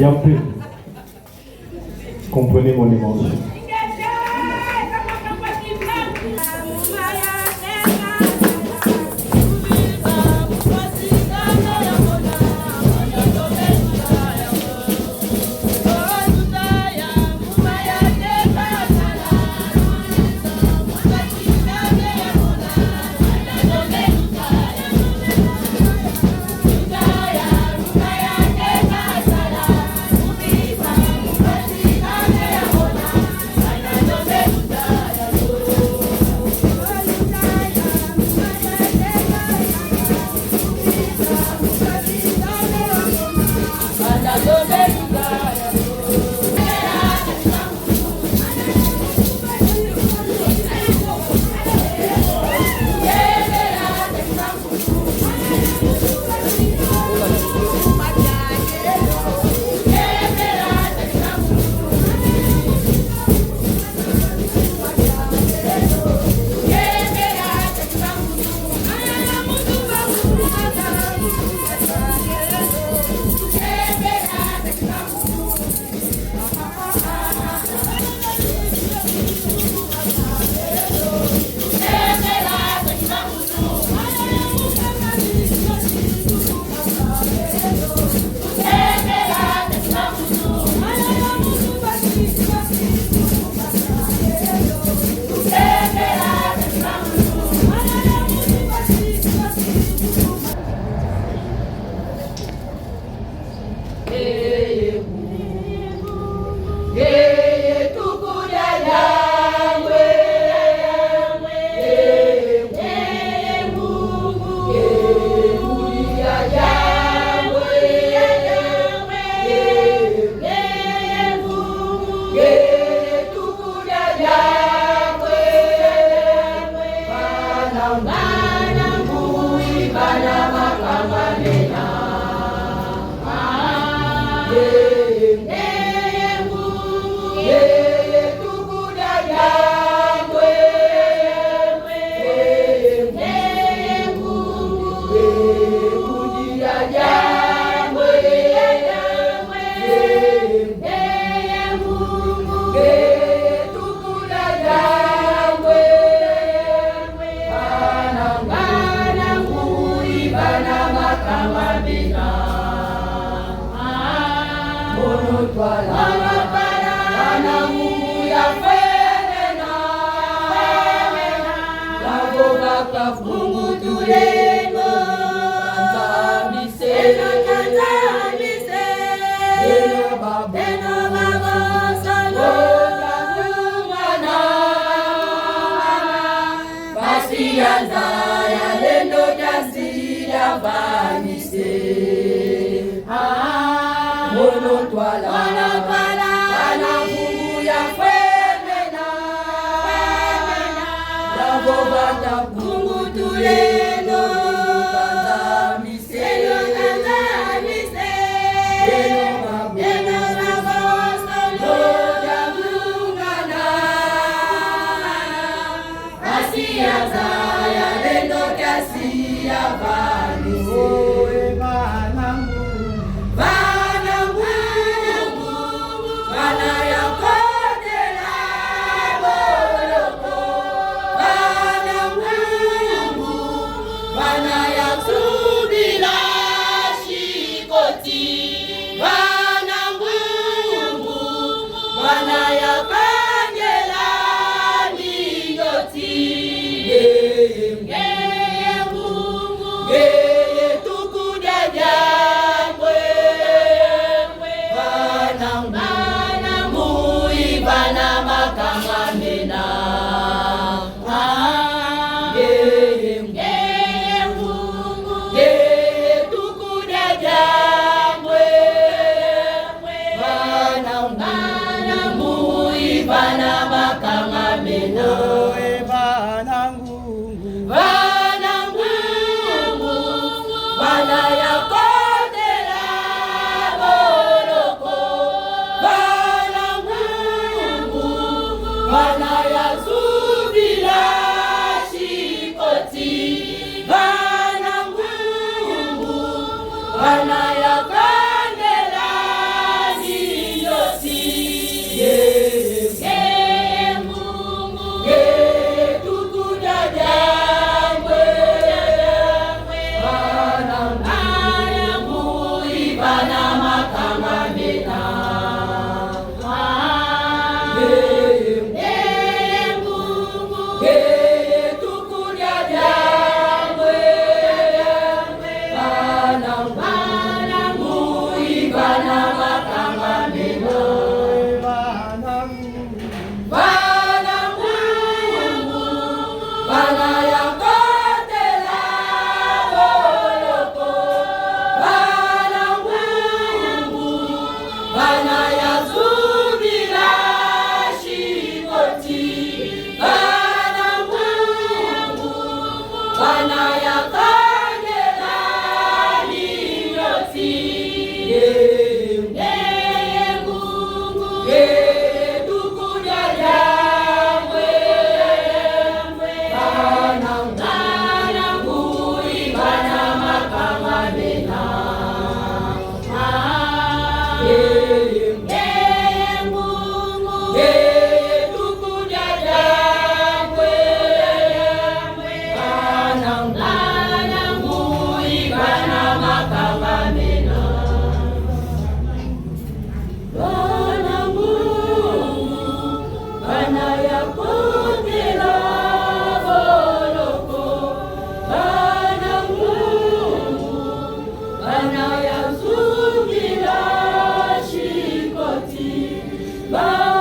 a plus. Comprenez mon émotion. Hey!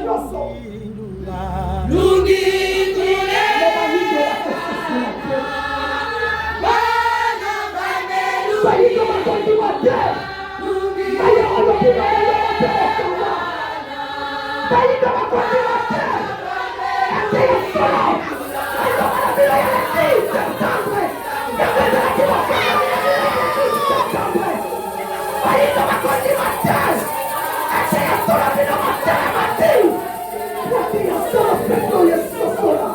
nyoso. Lungi Baito makondi wate. Bayo ono kina ono wate okuma. Baito makondi wate. Ate yasoro. Baito manabilo ya nasi. Jantamwe. Jantamwe na kimoka. Jantamwe. Baito makondi wate. Ate yasoro bino wate mati. Ate yasoro peto yasoro.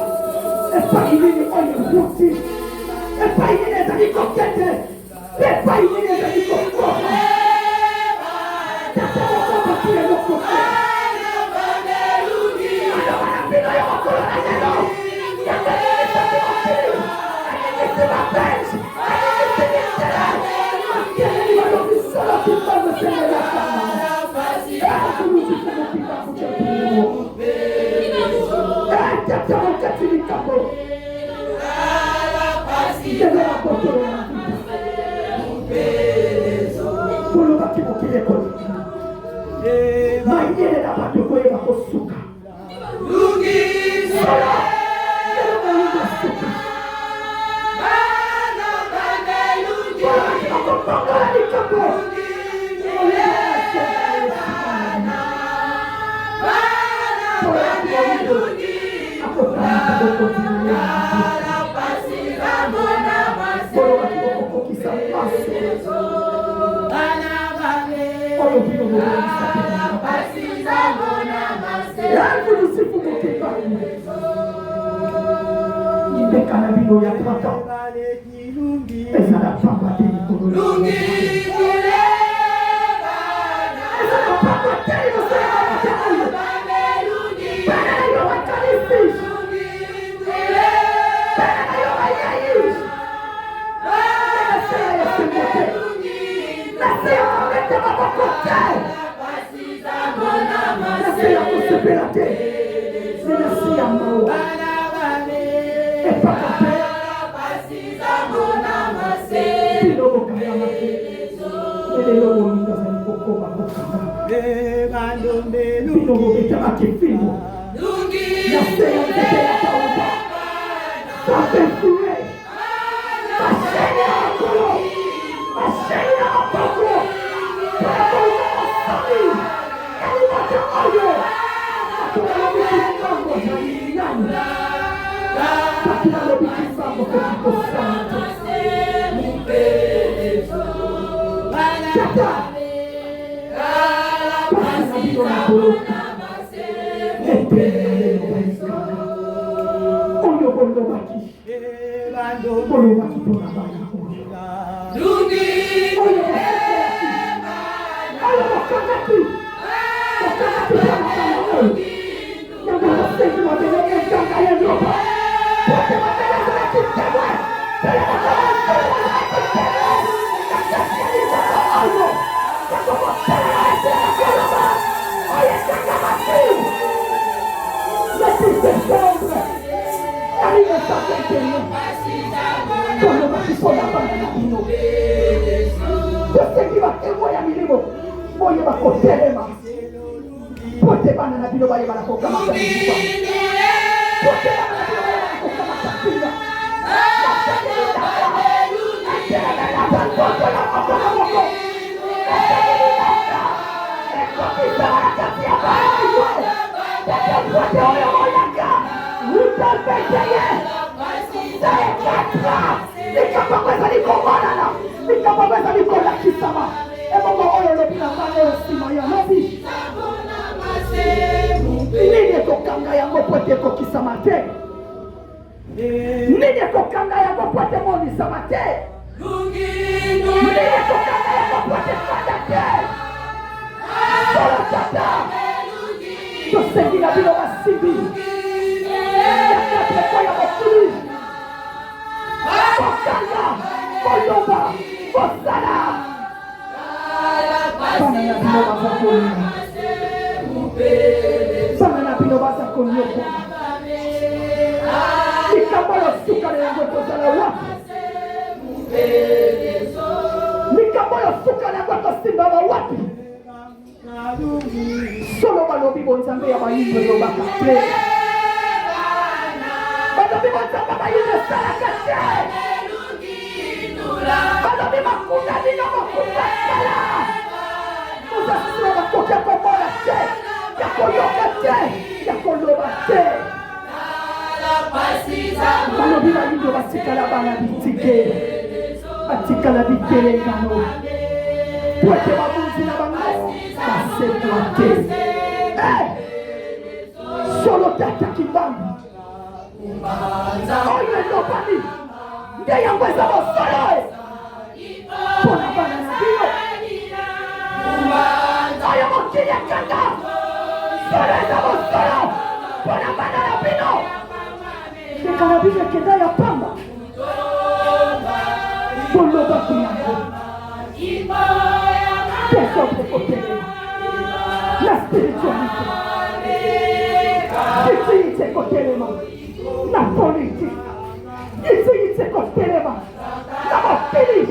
Epa inini oye wuti. Epa inini zani kokete. Epa inini zani kokete. Tata wakapa kile lokokete. Ano manabilo ya wakolo na yelo. Yaka nini zani wakili. Ani nisi mapenzi. Ani nisi nisela. Makele ni wano misolo kipango sene ya kama. Eka kurusi sene kipango chepuo. Tata wakati ni kapo. Tete wakotoro ya kita. Kolo baki mokile koli. Maingene na batu koye bako suka. Sola. Yelo maingene suka. Kolo baki moko ponga ni kapo. Kolo baki mokile. Ako kama koko tinuya. Kolo baki moko kisa maso. Oyo bino mokisa yangu nusifu mokipani. Nibekana bino ya pata. Esa la papa tini kolo. Esa la papa tini kusema mokipani. Bana yo wakalisi. Bana yo wayayish. Nasea ya semote. Nasea mwete mabokote. Nasea kusepelate. Nasea mawa. Epakape. Pilogo kaya mate. Elelo molinga zani koko bakokama. Pilogo beta akifino. Nasea mtete ya kauba. Kape fue. Maseni ya wakolo. Maseni ya wakolo. Para masani. Eli mate oyo. Akuna lobi kisambo zani nani. Akuna lobi kisambo kutiko sana. Chata. Para nabilo na koloka. Ete nalelo baikana. Oyo bondo baki. Bolo baki pona baya oyo. Oyo baki. Oyo wakakati. Wakakati pona baya oyo. Yaga waseki wabele kanga ya nyoba. Wote wabele zile kitemwe. Tele wakala zile wala kitemwe. Yakasi ya nizaka oyo. Yako motele ya zile kalaba. Oye kanga mati. Leti se sombre. Arrive sa tenteno. Kono baki pona baya na ino. Waseki wakewa ya milimo. Moye bako telema. Pote bana na bilo baye bana koka makapinga. Pote bana na bilo baye bana koka makapinga. Nini kokanga yango pote kokisama te. Nini kokanga yango pote monisama te. Nini kokanga yango pote fada te. Sola tata. Tosengi na bilo masibi. Yakate kwa ya mokuli. Kokanga. Koloba. Kosana. Sana ya bilo masakoni. Sana na bilo masakoni yoko. Nikambalo sukare yangu kozala wapi. Nikambalo sukare yangu kosimama wapi. Solo malo balobi bonzambe ya bayindo lobaka te balobi bonzambe bayindo salaka te balobi makunda bino makunda sala mozasula bakoki ya komona te ya koyoka te ya koloba te balobi bayindo batikala bana bitike batikala bitelengano po ete babunzi na bango basekwa te solo tata kibambi oyo elobani nde yango eza mosolo mpona bana na bino oyo mokili akanga solo eza mosolo mpona bana na bino ndeka na bino ekenda ya pamba bolobaki yango tesope kotelema la spiritualité itiyite kotelema na politique itiyite kotelema na mokili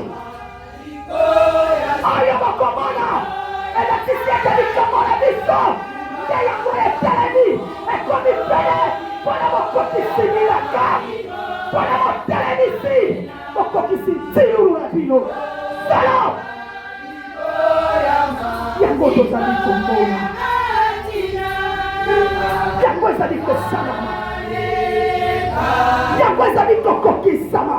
oyo bokomona elakisiete likomona biso nde yango etelemi ekomi pele mpona bokokisimilaka mpona motelemisi bokokisi ntiyulu na bino solo yango tozali komona yango ezali kosalama yango ezali kokokisama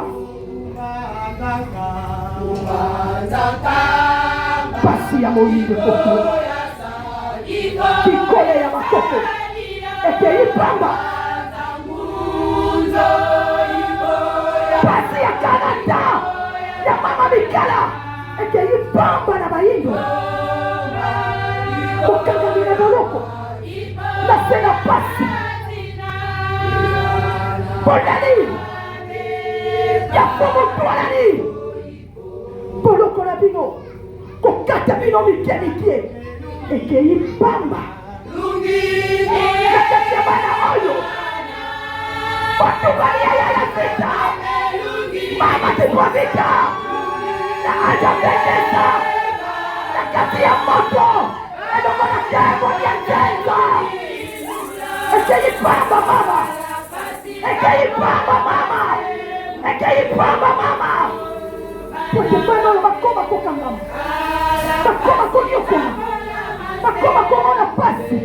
pasi ya moyindo kokula kikole ya bakoko ekei pamba pasi ya kanada ya mama mikala ekei pamba na bayindo kokangamina boloko nasena pasi bolani ya pomotwalani boloko na bino kokata bino mike ekei pamba na kati ya bana oyo batubaliayala vita mama tepwa vita na aja vendeza na kati ya moto edoko na kemo ya njenza ekei pamba mama ekei pamba mama ekei pamba mama potepano bakoma kokangama bakoma konyokoma bakoma komona pasi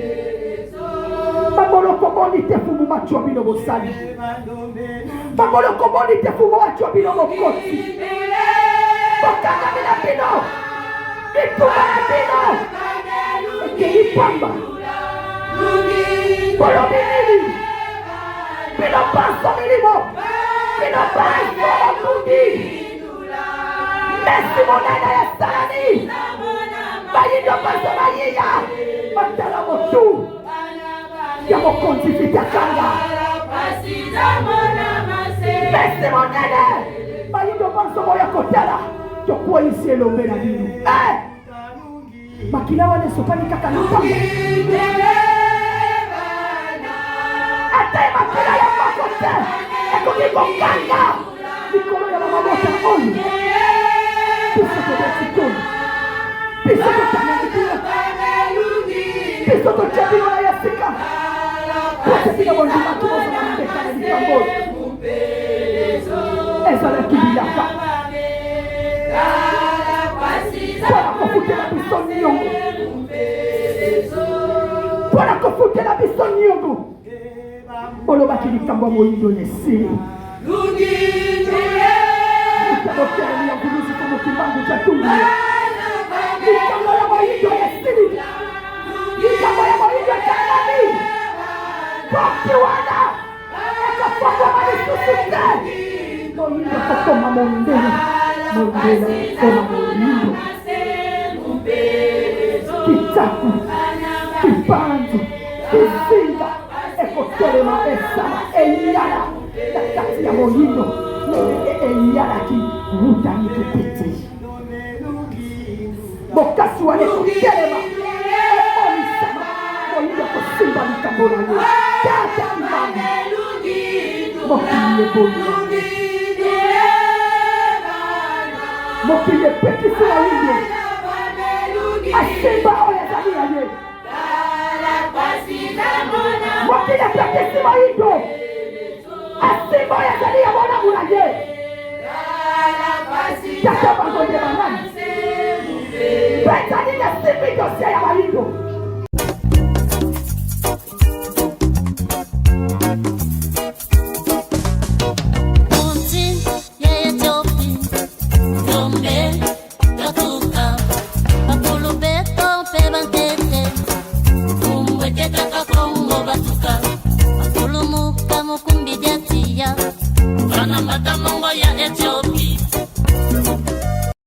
baboloko boni te fumu macho bino bosali baboloko boni te fumu macho bino bokoti bokangamina bino bituba na bino ekei pamba bolobi nini bino paso milimo bino paso mokundi mesi monene ya salani bayindo paso bayiya batala motu ya mokonzi fitakanga mesi monene bayindo paso moya kotala tokuwa isi elombe na bino makila wane sopani kaka na pamba ate makila ya makote ekoki kokanga likolo ya mamabota oyo piso tobesikoni piso totanelibino piso tocabino na yasika posebino bondimaki bozala mbeka na likambo ezalaki bilaka mpona kofutela biso nyongo mpona kofutela biso nyongo olobaki likambo ya moyindo na esili utabokeleli ya nguluzi komo kimbangu cha tungu likambo ya moyindo ya esili likambo ya moyindo chanami koki wana ekafokwa malisusu te moyindo kokoma mondele mondele koma moyindo kitaku kipanzu kizinga ekotelema esala eyala na kati ya moyindo eyalaki wutani kipiti bokasi wane kotelema emonisama moyindo kosimba likambo na yo tata kimbangu mokili eboni mokili epekisi na windo